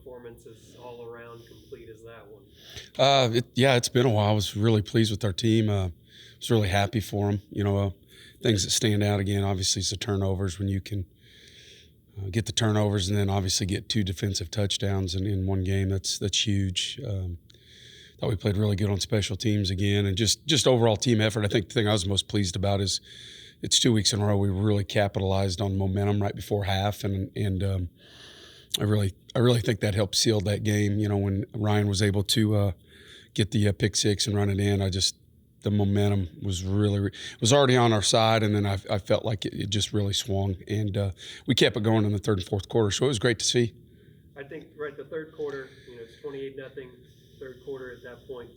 performance as all around complete as that one? It's been a while. I was really pleased with our team. I was really happy for them. Things that stand out again, obviously, is the turnovers. When you can get the turnovers and then obviously get 2 defensive touchdowns in one game, that's huge. Thought we played really good on special teams again, and just overall team effort. I think the thing I was most pleased about is it's 2 weeks in a row we really capitalized on momentum right before half, and I really think that helped seal that game. When Ryan was able to get the pick six and run it in, the momentum was was already on our side, and then I felt like it just really swung, and we kept it going in the third and fourth quarter. So it was great to see. I think the third quarter, it's 28-0. Third quarter at that point,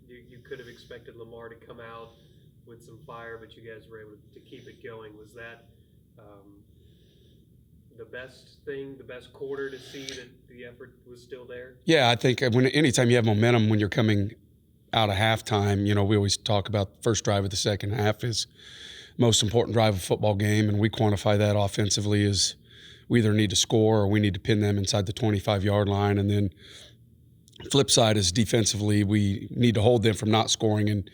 you could have expected Lamar to come out with some fire, but you guys were able to keep it going. Was that the best quarter to see that the effort was still there? Yeah, I think anytime you have momentum when you're coming out of halftime, we always talk about the first drive of the second half is most important drive of a football game, and we quantify that offensively as we either need to score or we need to pin them inside the 25-yard line, and then flip side is defensively we need to hold them from not scoring and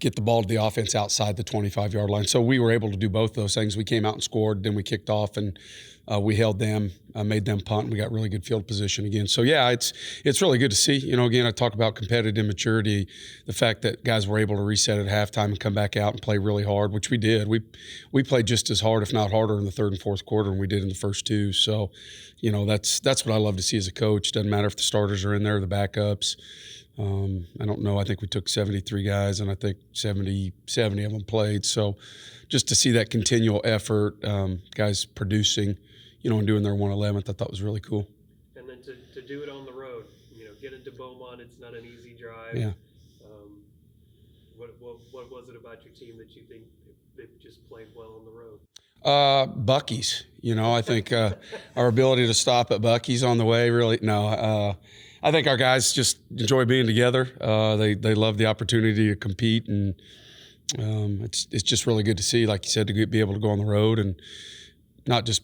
get the ball to the offense outside the 25-yard line. So we were able to do both of those things. We came out and scored, then we kicked off, and we held them, made them punt, and we got really good field position again. So, yeah, it's really good to see. Again, I talk about competitive immaturity, the fact that guys were able to reset at halftime and come back out and play really hard, which we did. We played just as hard, if not harder, in the third and fourth quarter than we did in the first two. So, that's what I love to see as a coach. Doesn't matter if the starters are in there or the backups. I don't know. I think we took 73 guys, and I think 70 of them played. So just to see that continual effort, guys producing, and doing their 111th, I thought was really cool. And then to do it on the road, get into Beaumont, it's not an easy drive. Yeah. What was it about your team that you think they just played well on the road? Buc-ee's. I think our ability to stop at Buc-ee's on the way really – no. I think our guys just enjoy being together. They love the opportunity to compete, and it's just really good to see, like you said, to be able to go on the road and not just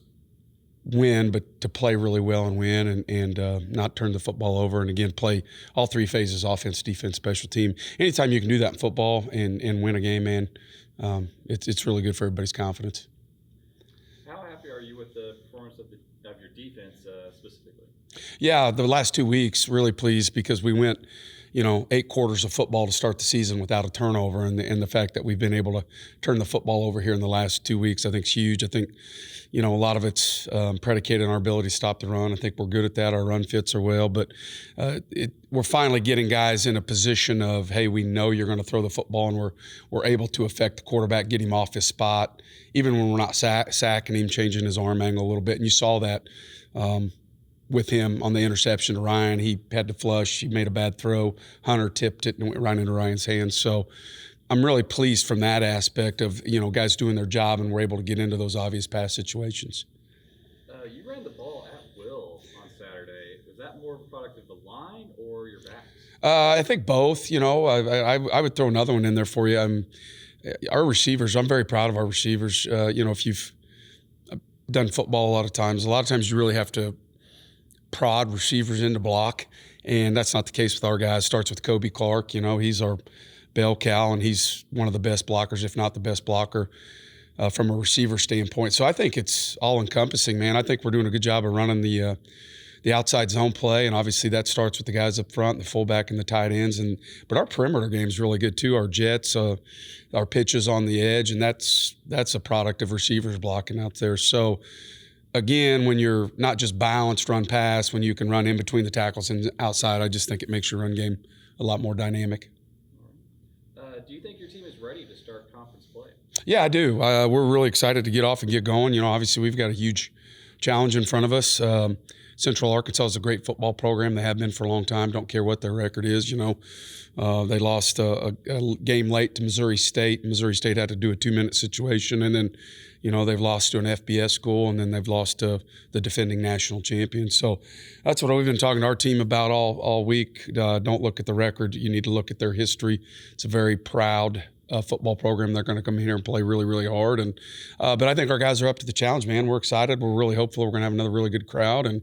win, but to play really well and win and not turn the football over, and again play all 3 phases: offense, defense, special team. Anytime you can do that in football and win a game, man, it's really good for everybody's confidence. How happy are you with the performance of your defense specifically? Yeah, the last 2 weeks, really pleased because we went, 8 quarters of football to start the season without a turnover, and the fact that we've been able to turn the football over here in the last 2 weeks, I think is huge. I think, a lot of it's predicated on our ability to stop the run. I think we're good at that. Our run fits are well, but we're finally getting guys in a position of, hey, we know you're going to throw the football, and we're able to affect the quarterback, get him off his spot, even when we're not sacking him, changing his arm angle a little bit, and you saw that. With him on the interception to Ryan, he had to flush. He made a bad throw. Hunter tipped it and it went right into Ryan's hands. So I'm really pleased from that aspect of, guys doing their job and we're able to get into those obvious pass situations. You ran the ball at will on Saturday. Was that more of a product of the line or your backs? I think both. I would throw another one in there for you. Our receivers, I'm very proud of our receivers. If you've done football a lot of times you really have to prod receivers into block, and that's not the case with our guys. It starts with Kobe Clark. He's our bell cow, and he's one of the best blockers, if not the best blocker from a receiver standpoint. So I think it's all-encompassing, man. I think we're doing a good job of running the outside zone play, and obviously that starts with the guys up front, the fullback and the tight ends. But our perimeter game is really good too. Our jets, our pitches on the edge, and that's a product of receivers blocking out there. So again, when you're not just balanced run pass, when you can run in between the tackles and outside, I just think it makes your run game a lot more dynamic. Do you think your team is ready to start conference play? Yeah, I do. We're really excited to get off and get going. Obviously we've got a huge challenge in front of us. Central Arkansas is a great football program. They have been for a long time. Don't care what their record is. They lost a game late to Missouri State. Missouri State had to do a 2-minute situation, and then they've lost to an FBS school, and then they've lost to the defending national champion. So that's what we've been talking to our team about all week. Don't look at the record. You need to look at their history. It's a very proud football program. They're going to come in here and play really, really hard. And but I think our guys are up to the challenge, man. We're excited. We're really hopeful we're going to have another really good crowd, and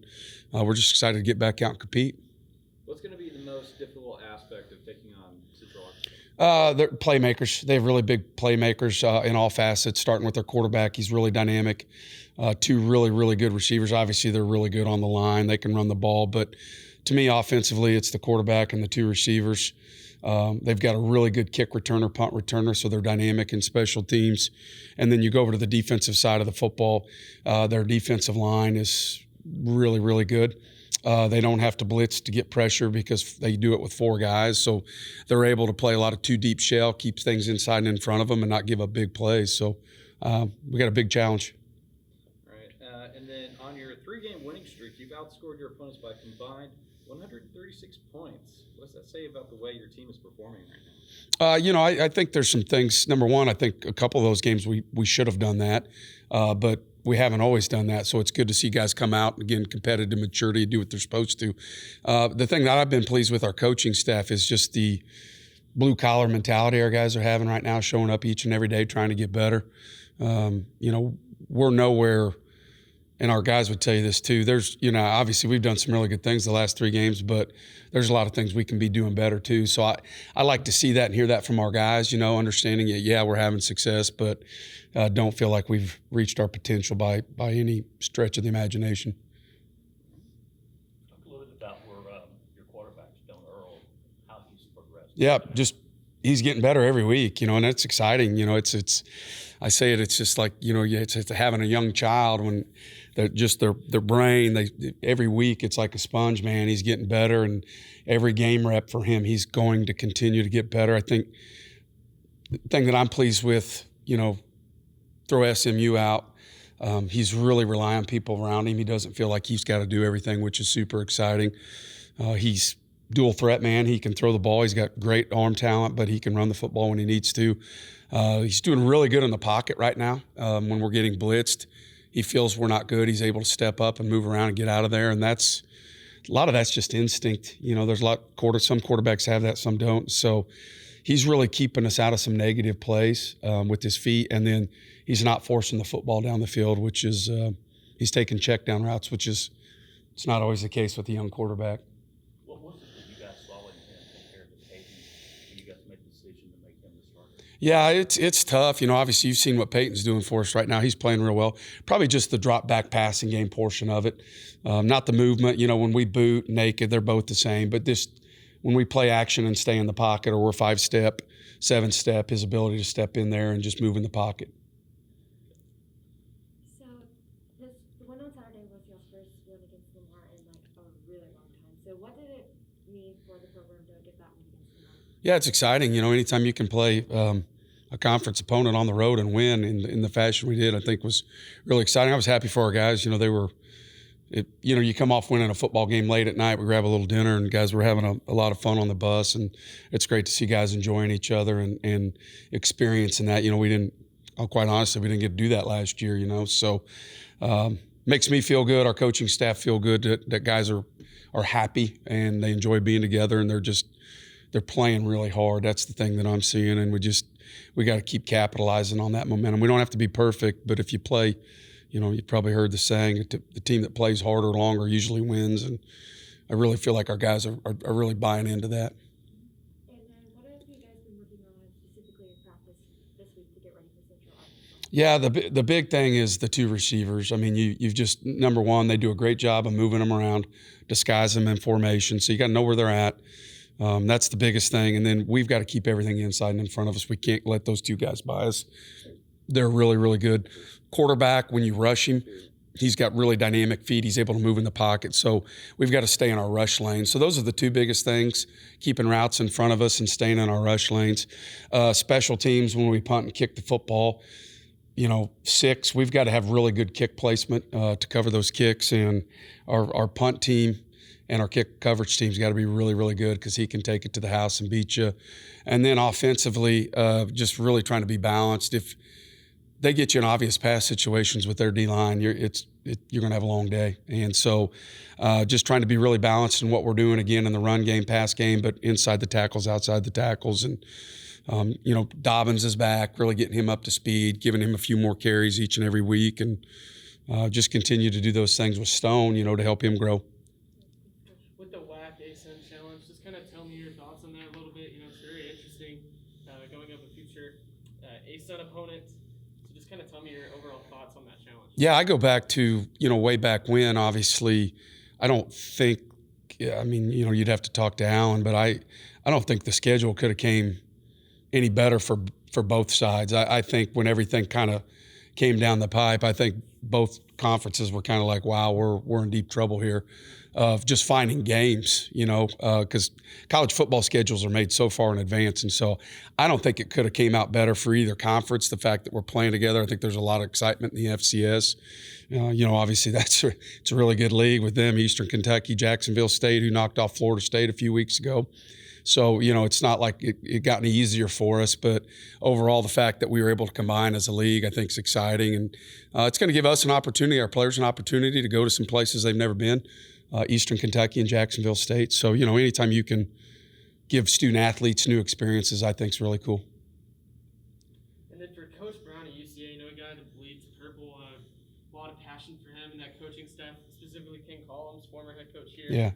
we're just excited to get back out and compete. What's going to be the most difficult aspect of taking on Central Arkansas? They're playmakers. They have really big playmakers in all facets, starting with their quarterback. He's really dynamic. Two really, really good receivers. Obviously, they're really good on the line. They can run the ball. But to me, offensively, it's the quarterback and the two receivers. They've got a really good kick returner, punt returner, so they're dynamic in special teams. And then you go over to the defensive side of the football. Their defensive line is really, really good. They don't have to blitz to get pressure because they do it with four guys. So they're able to play a lot of two deep shell, keep things inside and in front of them, and not give up big plays. So we got a big challenge. Right. And then on your 3-game winning streak, you've outscored your opponents by a combined 136 points. What does that say about the way your team is performing right now? I think there's some things. Number one, I think a couple of those games we should have done that, but we haven't always done that. So it's good to see guys come out, again, competitive maturity, do what they're supposed to. The thing that I've been pleased with our coaching staff is just the blue-collar mentality our guys are having right now, showing up each and every day, trying to get better. We're nowhere, and our guys would tell you this too. There's, obviously we've done some really good things the last 3 games, but there's a lot of things we can be doing better too. So I like to see that and hear that from our guys, understanding it. Yeah, we're having success, but don't feel like we've reached our potential by any stretch of the imagination. Talk a little bit about where your quarterback's Dorrel, how he's progressed. Yeah, he's getting better every week, and that's exciting. It's I say it, it's just like, it's having a young child when their brain, every week it's like a sponge, man. He's getting better, and every game rep for him, he's going to continue to get better. I think the thing that I'm pleased with, throw SMU out, he's really relying on people around him. He doesn't feel like he's got to do everything, which is super exciting. He's dual threat, man. He can throw the ball. He's got great arm talent, but he can run the football when he needs to. He's doing really good in the pocket right now. When we're getting blitzed, he feels we're not good. He's able to step up and move around and get out of there, and a lot of that's just instinct. There's some quarterbacks have that, some don't. So he's really keeping us out of some negative plays with his feet, and then he's not forcing the football down the field, which is he's taking check down routes, which is it's not always the case with a young quarterback. What was it that you guys saw in him compared to Peyton when you guys made the decision to make him the starter? Yeah, it's tough. Obviously you've seen what Peyton's doing for us right now. He's playing real well. Probably just the drop back passing game portion of it, not the movement. When we boot naked, they're both the same. But when we play action and stay in the pocket, or we're 5-step, 7-step, his ability to step in there and just move in the pocket. So the win on Saturday was your first win against Lamar in a really long time. So what did it mean for the program to get that win against Lamar? Yeah, it's exciting. Anytime you can play a conference opponent on the road and win in the fashion we did, I think was really exciting. I was happy for our guys. They were, you come off winning a football game late at night, we grab a little dinner, and guys were having a lot of fun on the bus, and it's great to see guys enjoying each other and experiencing that. Quite honestly, we didn't get to do that last year, so makes me feel good. Our coaching staff feel good that guys are happy and they enjoy being together, and they're playing really hard. That's the thing that I'm seeing, and we got to keep capitalizing on that momentum. We don't have to be perfect, but if you play, you probably heard the saying, the team that plays harder longer usually wins, and I really feel like our guys are really buying into that. And then what have you guys been working on specifically in practice this week to get ready for Central Arkansas? Yeah, the big thing is the two receivers. I mean, you've just, number one, they do a great job of moving them around, disguise them in formation, so you got to know where they're at. That's the biggest thing, and then we've got to keep everything inside and in front of us. We can't let those two guys by us. They're really, really good. Quarterback, when you rush him, he's got really dynamic feet. He's able to move in the pocket. So we've got to stay in our rush lane. So those are the two biggest things, keeping routes in front of us and staying in our rush lanes. Special teams, when we punt and kick the football, 6, we've got to have really good kick placement to cover those kicks. And our punt team and our kick coverage team's got to be really, really good because he can take it to the house and beat you. And then offensively, just really trying to be balanced. If they get you in obvious pass situations with their D-line, you're going to have a long day. And so just trying to be really balanced in what we're doing, again, in the run game, pass game, but inside the tackles, outside the tackles. And Dobbins is back, really getting him up to speed, giving him a few more carries each and every week, and just continue to do those things with Stone, to help him grow. With the WAC ASUN challenge, just kind of tell me your thoughts on that a little bit. It's very interesting going up a future ASUN opponent. So just kind of tell me your overall thoughts on that challenge. Yeah, I go back to, way back when, obviously, I don't think, you'd have to talk to Alan, but I don't think the schedule could have came any better for both sides. I think when everything kind of came down the pipe, I think both conferences were kind of like, wow, we're in deep trouble here of just finding games, because college football schedules are made so far in advance. And so I don't think it could have came out better for either conference, the fact that we're playing together. I think there's a lot of excitement in the FCS. Obviously it's a really good league with them, Eastern Kentucky, Jacksonville State, who knocked off Florida State a few weeks ago. So, it's not like it got any easier for us, but overall the fact that we were able to combine as a league, I think is exciting. And it's going to give us an opportunity, our players an opportunity to go to some places they've never been, Eastern Kentucky and Jacksonville State. So, anytime you can give student athletes new experiences, I think is really cool. And then for Coach Brown at UCA, a guy that bleeds purple, a lot of passion for him and that coaching staff, specifically Ken Collins, former head coach here. Yeah.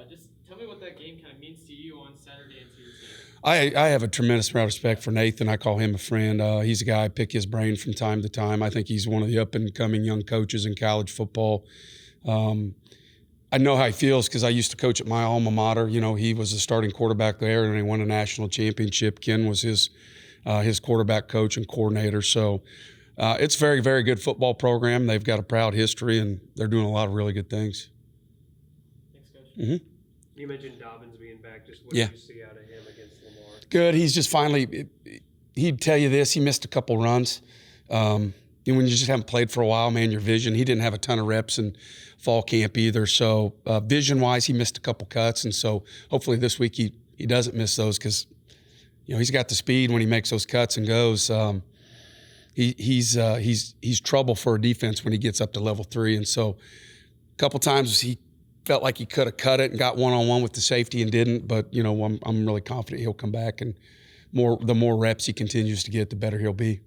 Just tell me what that game kind of means to you on Saturday and to your team. I have a tremendous amount of respect for Nathan. I call him a friend. He's a guy I pick his brain from time to time. I think he's one of the up-and-coming young coaches in college football. I know how he feels because I used to coach at my alma mater. He was the starting quarterback there, and he won a national championship. Ken was his quarterback coach and coordinator. So it's a very, very good football program. They've got a proud history, and they're doing a lot of really good things. Thanks, Coach. Mm-hmm. You mentioned Dobbins being back. Just what Yeah. did you see out of him against Lamar? Good. He's just finally – he'd tell you this. He missed a couple runs. When you just haven't played for a while, man, your vision – he didn't have a ton of reps in fall camp either. So vision-wise, he missed a couple cuts. And so hopefully this week he doesn't miss those because, he's got the speed when he makes those cuts and goes. He's trouble for a defense when he gets up to level 3. And so a couple times he felt like he could have cut it and got one-on-one with the safety and didn't. But, I'm really confident he'll come back, and the more reps he continues to get, the better he'll be.